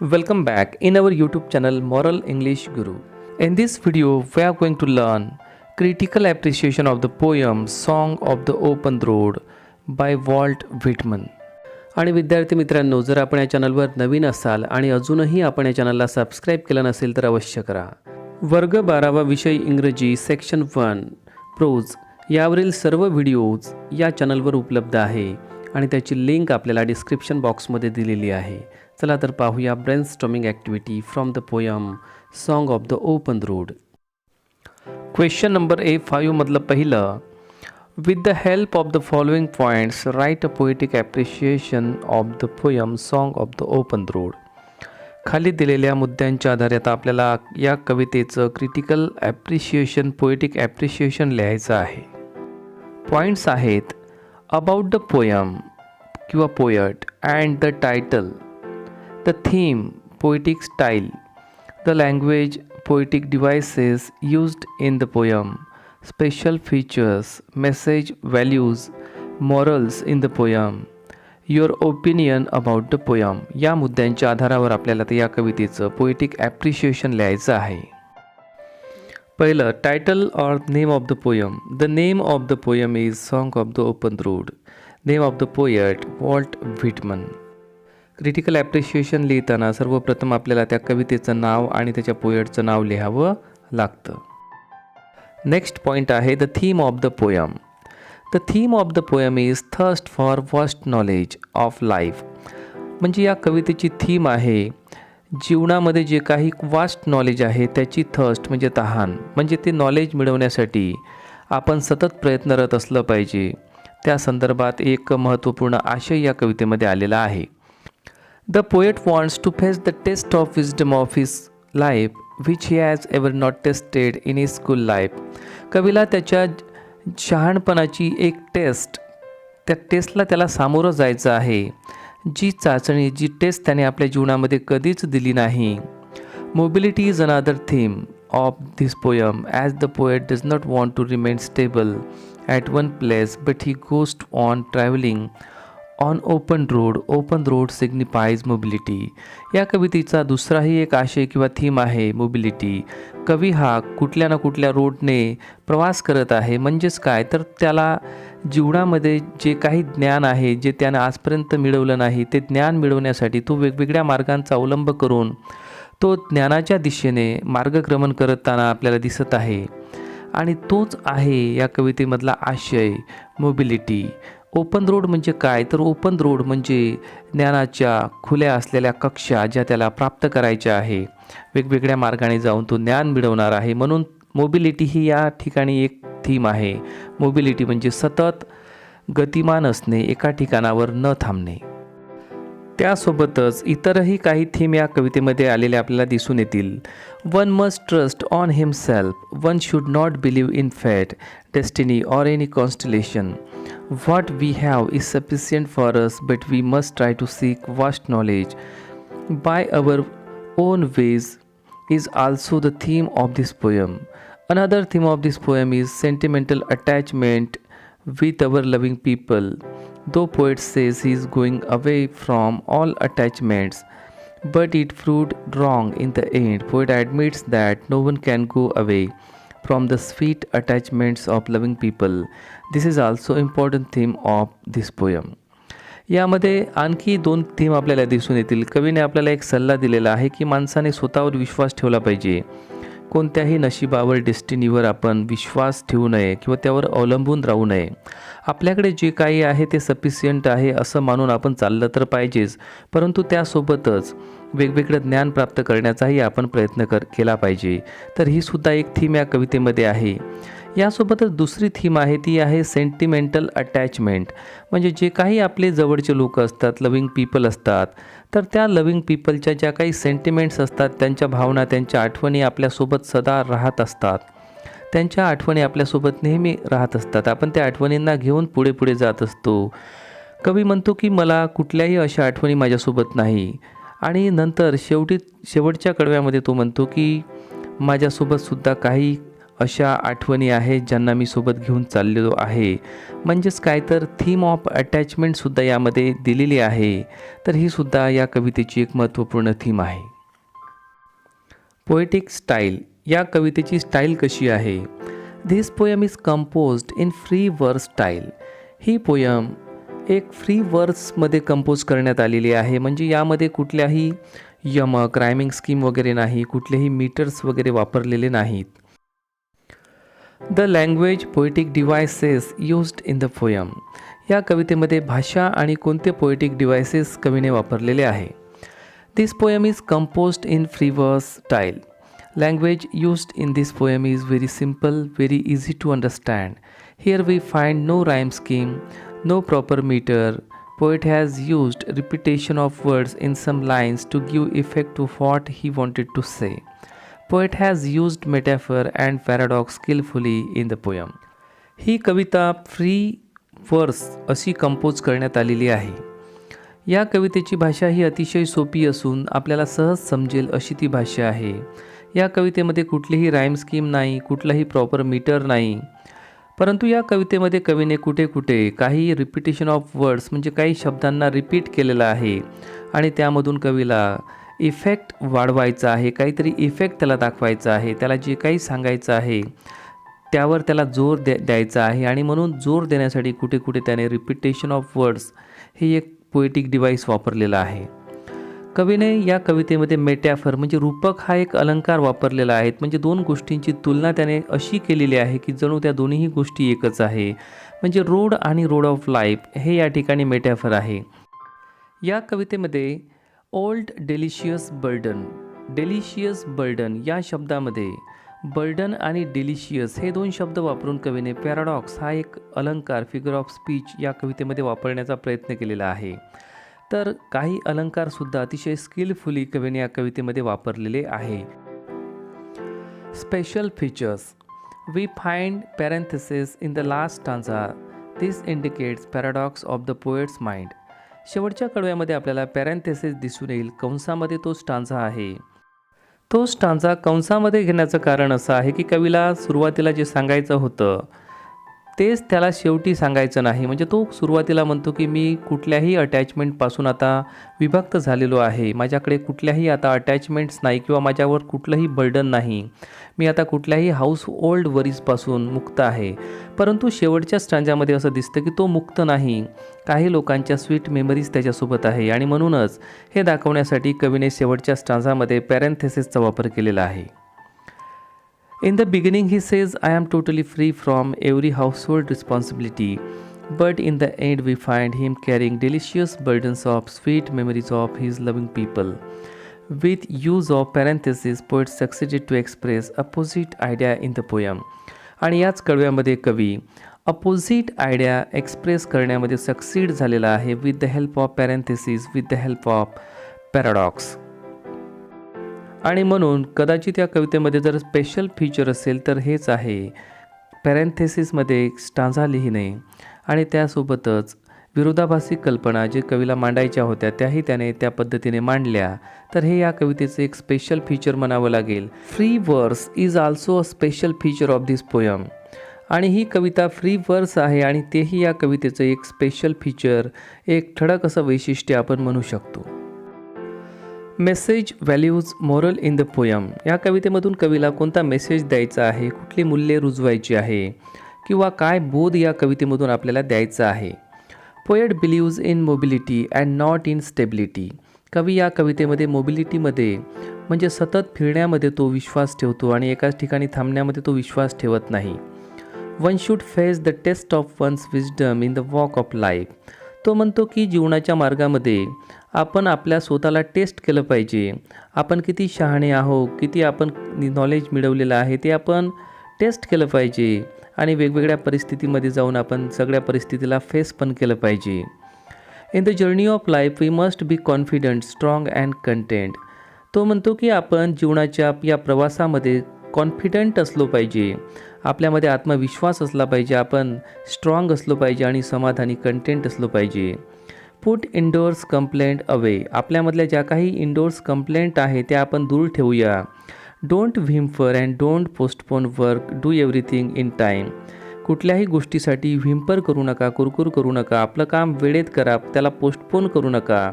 Welcome back in our YouTube channel Moral English Guru. In this video, we are going to learn critical appreciation of the poem Song of the Open Road by Walt Whitman. आणि विद्यार्थी मित्रांनो, जर आपण या चॅनलवर नवीन असाल आणि अजूनही आपण या चॅनलला सबस्क्राइब केलं नसेल तर अवश्य करा. वर्ग 12वा विषय इंग्रजी सेक्शन 1 प्रोज यावरील सर्व व्हिडिओज या चॅनलवर उपलब्ध आहे आणि त्याची लिंक आपल्याला डिस्क्रिप्शन बॉक्समध्ये दिलेली आहे. चला तर पाहूया brainstorming activity from the poem song of the open road. Question number A5 मधलं पहिलं, with the help of the following points right a poetic appreciation of the poem song of the open road. खाली दिलेल्या मुद्द्यांच्या आधारे आता आपल्याला या कवितेचं critical appreciation poetic appreciation लिहायचं आहे. पॉईंट्स आहेत अबाउट द पोयम किंवा poet and the title, the theme, poetic style, the language, poetic devices used in the poem, special features, message, values, morals in the poem, your opinion about the poem. या मुद्द्यांच्या आधारावर आपल्याला या कवितेचं poetic appreciation लिहायचं आहे. पहिलं, title or name of the poem. The name of the poem is song of the open road. Name of the poet Walt Whitman. Critical appreciation लिहिताना सर्वप्रथम आपल्याला त्या कवितेचं नाव आणि त्याच्या पोएटचं नाव लिहावं लागतं. नेक्स्ट पॉईंट आहे the theme of the poem. The theme of the poem is thirst for vast knowledge of life. म्हणजे या कवितेची थीम आहे जीवनामध्ये जे काही वास्ट नॉलेज आहे त्याची थर्स्ट म्हणजे तहान, म्हणजे ते नॉलेज मिळवण्यासाठी आपण सतत प्रयत्नरत असलं पाहिजे. त्या संदर्भात एक महत्त्वपूर्ण आशय या कवितेमध्ये आलेला आहे. The poet wants to face the test of wisdom of his life, which he has ever not tested in his school life. कवीला त्याच्या शहाणपणाची एक त्या टेस्टला त्याला सामोरं जायचं आहे. जी चाचणी, जी टेस्ट त्याने आपल्या जीवनामध्ये कधीच दिली नाही. Mobility is another theme of this poem, as the poet does not want to remain stable at one place but he goes on travelling on open road. Open road signifies mobility. या कवितेचा दुसराही एक आशय किंवा theme आहे mobility. कवी हा कुठल्या ना कुठल्या रोडने प्रवास करत आहे. म्हणजेच काय तर त्याला जीवनामध्ये जे काही ज्ञान आहे, जे त्यानं आजपर्यंत मिळवलं नाही, ते ज्ञान मिळवण्यासाठी तो वेगवेगळ्या मार्गांचा अवलंब करून तो ज्ञानाच्या दिशेने मार्गक्रमण करताना आपल्याला दिसत आहे. आणि तोच आहे या कवितेमधला आशय, मोबिलिटी. ओपन रोड म्हणजे काय तर ओपन रोड म्हणजे ज्ञानाच्या खुल्या असलेल्या कक्षा ज्या त्याला प्राप्त करायच्या आहे. वेगवेगळ्या मार्गाने जाऊन तो ज्ञान मिळवणार आहे. म्हणून मोबिलिटी ही या ठिकाणी एक थीम आहे. मोबिलिटी म्हणजे सतत गतिमान असणे, एका ठिकाणावर न थांबणे. त्यासोबतच इतरही काही थीम या कवितेमध्ये आलेले आपल्याला दिसून येतील. One must trust on himself. One should not believe in fate, destiny or any constellation. What we have is sufficient for us, but we must try to seek vast knowledge by our own ways is also the theme of this poem. Another theme of this poem is sentimental attachment with our loving people. Though poet says he is going away from all attachments, but it proved wrong in the end. Poet admits that no one can go away from the sweet attachments of loving people. This is also important theme of this poem. यामध्ये आणखी 2 theme आपल्याला दिसून येतील. कवीने आपल्याला एक सल्ला दिलेला आहे की माणसाने स्वतःवर विश्वास ठेवला पाहिजे. कोणत्याही नशिबावर, डेस्टिनीवर आपण विश्वास ठेवू नये किंवा त्यावर अवलंबून राहू नये. आपल्याकडे जे काही आहे ते सफिशियंट आहे असं मानून आपण चाललं तर पाहिजेच, परंतु त्यासोबतच वेगवेगळं ज्ञान प्राप्त करण्याचाही आपण प्रयत्न केला पाहिजे. तर ही सुद्धा एक थीम या कवितेमध्ये आहे. यासोबतच दुसरी थीम आहे ती आहे सेंटिमेंटल अटॅचमेंट. म्हणजे जे काही आपले जवळचे लोक असतात, लविंग पीपल असतात, तर त्या लविंग पीपलच्या ज्या काही सेंटिमेंट्स असतात, त्यांच्या भावना, त्यांच्या आठवणी आपल्यासोबत सदा राहत असतात. त्यांच्या आठवणी आपल्यासोबत नेहमी राहत असतात. आपण त्या आठवणींना घेऊन पुढे पुढे जात असतो. कवी म्हणतो की मला कुठल्याही अशा आठवणी माझ्यासोबत नाही. आणि नंतर शेवटच्या कडव्यामध्ये तो म्हणतो की माझ्यासोबत सुद्धा काही अशा आठवणी आहेत ज्यांना मी सोबत घेऊन चाललेलो आहे. म्हणजेच काय तर थीम ऑफ अटॅचमेंटसुद्धा यामध्ये दिलेली आहे. तर ही सुद्धा या कवितेची एक महत्त्वपूर्ण थीम आहे. पोएटिक स्टाईल, या कवितेची स्टाईल कशी आहे? This poem is composed in free verse style. He poem एक फ्री वर्समध्ये कंपोज करण्यात आलेली आहे. म्हणजे यामध्ये कुठल्याही यमक, रायमिंग स्कीम वगैरे नाही, कुठलेही मीटर्स वगैरे वापरलेले नाहीत. The language poetic devices used in the poem. या कवितेमध्ये भाषा आणि कोणते पोएटिक डिव्हायसेस कवीने वापरलेले आहे? This poem is composed in free verse style. Language used in this poem is very simple, very easy to understand. Here we find no rhyme scheme, no proper meter. Poet has used repetition of words in some lines to give effect to what he wanted to say. Poet has used metaphor and paradox skillfully in the poem. He Kavita free वर्स अशी compose करण्यात आलेली आहे. या कवितेची भाषा ही अतिशय सोपी असून आपल्याला सहज समजेल अशी ती भाषा आहे. या कवितेमध्ये कुठलीही राईम स्कीम नाही, कुठलाही प्रॉपर मीटर नाही. परंतु या कवितेमध्ये कवीने कुठे कुठे काही रिपिटेशन ऑफ वर्ड्स म्हणजे काही शब्दांना रिपीट केलेलं आहे आणि त्यामधून कवीला इफेक्ट वाढवायचा आहे, काहीतरी इफेक्ट त्याला दाखवायचा आहे, त्याला जे काही सांगायचं आहे त्यावर त्याला जोर द्यायचा आहे. आणि म्हणून जोर देण्यासाठी कुठे कुठे त्याने रिपिटेशन ऑफ वर्ड्स हे एक पोएटिक डिव्हाइस वापरलेला आहे. कवीने या कवितेमध्ये मेटॅफर म्हणजे रूपक हा एक अलंकार वापरलेला आहे. म्हणजे दोन गोष्टींची तुलना त्याने अशी केलेली आहे की जणू त्या दोन्हीही गोष्टी एकच आहे. म्हणजे रोड आणि रोड ऑफ लाईफ हे या ठिकाणी मेटॅफर आहे. या कवितेमध्ये old delicious burden, delicious burden या शब्दामध्ये बर्डन आणि डेलिशियस हे दोन शब्द वापरून कवीने पॅराडॉक्स हा एक अलंकार, फिगर ऑफ स्पीच या कवितेमध्ये वापरण्याचा प्रयत्न केलेला आहे. तर काही अलंकारसुद्धा अतिशय स्किलफुली कवीने या कवितेमध्ये वापरलेले आहे. Special features, we find parenthesis in the last stanza. This indicates paradox of the poet's mind. शेवटच्या कडव्यामध्ये आपल्याला पॅरेंथेसिस दिसून येईल. कंसामध्ये तो स्टांजा आहे. तो स्टांजा कंसामध्ये घेण्याचं कारण असं आहे की कवीला सुरुवातीला जे सांगायचं होतं तेच त्याला शेवटी सांगायचं नाही. म्हणजे तो सुरुवातीला म्हणतो की मी कुठल्याही अटॅचमेंटपासून आता विभक्त झालेलो आहे, माझ्याकडे कुठल्याही आता अटॅचमेंट्स नाही किंवा माझ्यावर कुठलंही बर्डन नाही, मी आता कुठल्याही हाऊस होल्ड वरीजपासून मुक्त आहे. परंतु शेवटच्या स्टांजामध्ये असं दिसतं की तो मुक्त नाही, काही लोकांच्या स्वीट मेमरीज त्याच्यासोबत आहे. आणि म्हणूनच हे दाखवण्यासाठी कवीने शेवटच्या स्टांजामध्ये पॅरेंथेसिसचा वापर केलेला आहे. In the beginning he says, I am totally free from every household responsibility. But in the end we find him carrying delicious burdens of sweet memories of his loving people. With use of parentheses, poet succeeded to express opposite idea in the poem. आणि याच कडव्यामध्ये कवी opposite idea express करण्यामध्ये succeed झालेला आहे with the help of parenthesis, with the help of paradox. आणि म्हणून कदाचित या कवितेमध्ये जर स्पेशल फीचर असेल तर हेच आहे, पॅरेंथेसिसमध्ये स्टांजा लिहिणे आणि त्यासोबतच विरोधाभासी कल्पना जे कवीला मांडायच्या होत्या त्याही त्याने त्या पद्धतीने मांडल्या. तर हे या कवितेचं एक स्पेशल फीचर म्हणावं लागेल. फ्री वर्स is also a special feature of this poem. आणि ही कविता फ्री वर्स आहे आणि तेही या कवितेचं एक स्पेशल फीचर, एक ठळक असं वैशिष्ट्य आपण म्हणू शकतो. Message, values, moral in the poem. या कवितेमधून कवीला कोणता मेसेज द्यायचा आहे, कुठली मूल्ये रुजवायची आहे किंवा काय बोध या कवितेमधून आपल्याला द्यायचा आहे. Poet बिलीव्ज in mobility and not in stability. कवी या कवितेमध्ये मोबिलिटीमध्ये म्हणजे सतत फिरण्यामध्ये तो विश्वास ठेवतो आणि एकाच ठिकाणी थांबण्यामध्ये तो विश्वास ठेवत नाही. One should face the test of one's wisdom in the walk of life. तो म्हणतो की जीवनाच्या मार्गामध्ये आपण आपल्या स्वतःला टेस्ट केलं पाहिजे. आपण किती शहाणे आहोत, किती आपण नॉलेज मिळवलेलं आहे ते आपण टेस्ट केलं पाहिजे आणि वेगवेगळ्या परिस्थितीमध्ये जाऊन आपण सगळ्या परिस्थितीला फेस पण केलं पाहिजे. In the journey of life we must be confident, strong and content. तो म्हणतो की आपण जीवनाच्या या प्रवासामध्ये कॉन्फिडंट असलो पाहिजे, आपल्यामध्ये आत्मविश्वास असला पाहिजे, आपण स्ट्रॉंग असलो पाहिजे आणि समाधानी कंटेंट असलो पाहिजे. Put indoors complaint away. आपल्यामधल्या ज्या काही इंडोर्स कंप्लेंट आहे त्या आपण दूर ठेवूया. Don't whimper and don't postpone work, do everything in time. कुठल्याही गोष्टीसाठी व्हिम्पर करू नका, कुरकुर करू नका, आपलं काम वेळेत करा, त्याला पोस्टपोन करू नका.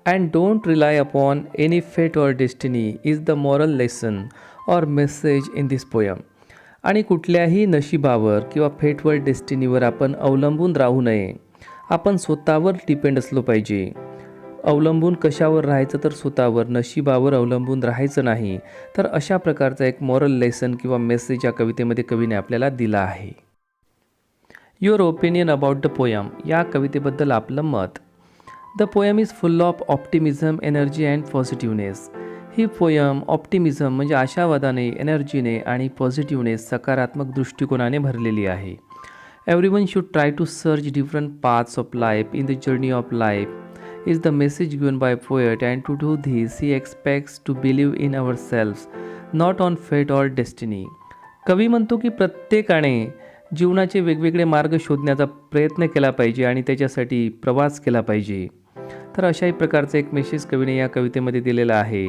And don't rely upon any fate or destiny is the moral lesson or message in this poem. आणि कुठल्याही नशिबावर किंवा फेटवर डेस्टिनीवर आपण अवलंबून राहू नये. आपण स्वतःवर डिपेंड असलो पाहिजे. अवलंबून कशावर राहायचं तर स्वतःवर, नशिबावर अवलंबून राहायचं नाही. तर अशा प्रकारचा एक मॉरल लेसन किंवा मेसेज या कवितेमध्ये कवीने आपल्याला दिला आहे. Your opinion about the poem. या कवितेबद्दल आपलं मत. The poem is full of optimism, energy and positiveness. ही पोयम ऑप्टिमिझम म्हणजे आशावादाने, एनर्जीने आणि पॉझिटिव्हनेस सकारात्मक दृष्टिकोनाने भरलेली आहे. Everyone should try to search different paths of life in the journey of life is the message given by poet, and to do this he expects to believe in ourselves, not on fate or destiny. कवी म्हणतो की प्रत्येकाने जीवनाचे वेगवेगळे मार्ग शोधण्याचा प्रयत्न केला पाहिजे आणि त्याच्यासाठी प्रवास केला पाहिजे. तर अशाही प्रकारचा एक मेसेज कवीने या कवितेमध्ये दिलेला आहे.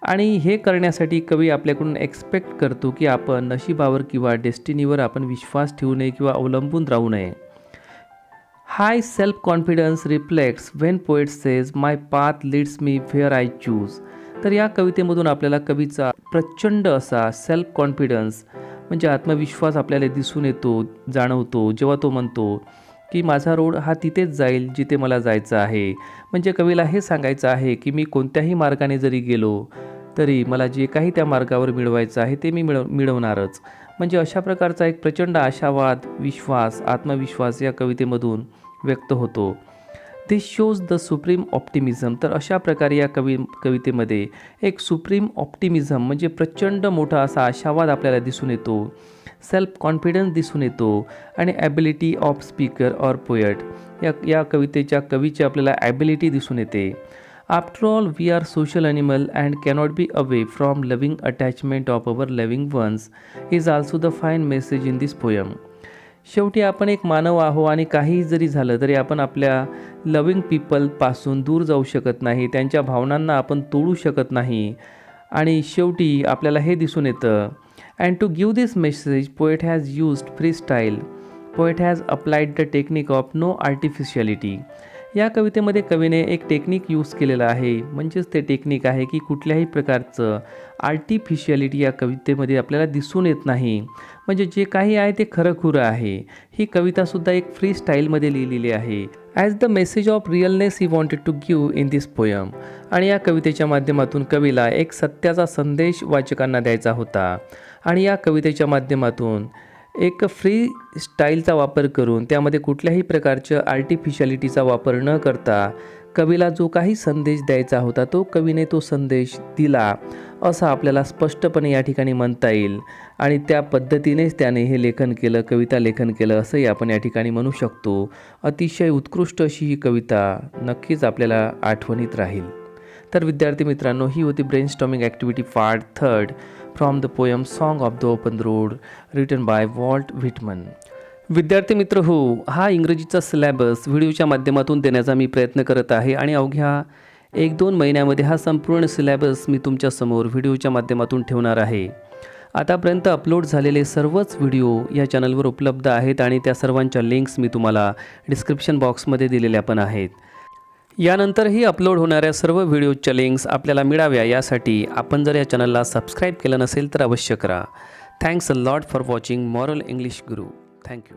आणि हे करण्यासाठी कवी आपल्याकडून एक्सपेक्ट करतो की आपण नशिबावर किंवा डेस्टिनीवर आपण विश्वास ठेवू नये किंवा अवलंबून राहू नये. High self confidence reflects when poet says my path leads me where I choose. तर या कवितेमधून आपल्याला कवीचा प्रचंड असा सेल्फ कॉन्फिडन्स म्हणजे आत्मविश्वास आपल्याला दिसून येतो, जाणवतो जेव्हा तो म्हणतो की माझा रोड हा तिथेच जाईल जिथे मला जायचं आहे. म्हणजे कवीला हे सांगायचं आहे की मी कोणत्याही मार्गाने जरी गेलो तरी मला जे काही त्या मार्गावर मिळवायचं आहे ते मी मिळवणारच. म्हणजे अशा प्रकारचा एक प्रचंड आशावाद, विश्वास, आत्मविश्वास या कवितेमधून व्यक्त होतो. दिस शोज द सुप्रीम ऑप्टिमिझम. तर अशा प्रकारे या कवितेमध्ये एक सुप्रीम ऑप्टिमिझम म्हणजे प्रचंड मोठा असा आशावाद आपल्याला दिसून येतो, सेल्फ कॉन्फिडन्स दिसून येतो आणि ability of speaker or poet या कवितेच्या कवीची आपल्याला ॲबिलिटी दिसून येते. After all we are social animal and cannot be away from loving attachment of our loving ones is also the fine message in this poem. शेवटी आपण एक मानव आहो आणि काहीही जरी झालं तरी आपण आपल्या लव्हिंग पीपलपासून दूर जाऊ शकत नाही, त्यांच्या भावनांना आपण तोडू शकत नाही. आणि शेवटी आपल्याला हे दिसून येतं. And to give this message poet has used free style. Poet has applied the technique of no artificiality. या कवितेमध्ये कवीने एक टेक्निक यूज केलेलं आहे. म्हणजेच ते टेक्निक आहे की कुठल्याही प्रकारचं आर्टिफिशियलिटी या कवितेमध्ये आपल्याला दिसून येत नाही. म्हणजे जे काही आहे ते खरंखुरं आहे. ही कवितासुद्धा एक फ्री स्टाईलमध्ये लिहिलेली आहे. As the message of realness he wanted to give in this poem. आणि या कवितेच्या माध्यमातून कवीला एक सत्याचा संदेश वाचकांना द्यायचा होता. आणि या कवितेच्या माध्यमातून एक फ्री स्टाईलचा वापर करून त्यामध्ये कुठल्याही प्रकारच्या आर्टिफिशियलिटीचा वापर न करता कवीला जो काही संदेश द्यायचा होता तो कवीने तो संदेश दिला असं आपल्याला स्पष्टपणे या ठिकाणी म्हणता येईल. आणि त्या पद्धतीनेच त्याने हे लेखन केलं, कविता लेखन केलं असंही आपण या ठिकाणी म्हणू शकतो. अतिशय उत्कृष्ट अशी ही कविता नक्कीच आपल्याला आठवणीत राहील. तर विद्यार्थी मित्रांनो, ही होती brainstorming activity part 3 from the poem song of the open road written by Walt Whitman. विद्यार्थी मित्र हो, हा इंग्रजीचा सिलेबस व्हिडिओच्या माध्यमातून देण्याचा मी प्रयत्न करत आहे आणि अवघ्या 1-2 महिन्यामध्ये हा संपूर्ण सिलेबस मी तुमच्यासमोर व्हिडिओच्या माध्यमातून ठेवणार आहे. आतापर्यंत अपलोड झालेले सर्वच व्हिडिओ या चॅनलवर उपलब्ध आहेत आणि त्या सर्वांच्या लिंक्स मी तुम्हाला डिस्क्रिप्शन बॉक्समध्ये दिलेल्या पण आहेत. यानंतरही अपलोड होणाऱ्या सर्व व्हिडिओच्या लिंक्स आपल्याला मिळाव्या यासाठी आपण जर या चॅनलला सबस्क्राईब केलं नसेल तर अवश्य करा. Thanks a lot for watching moral English Guru. Thank you.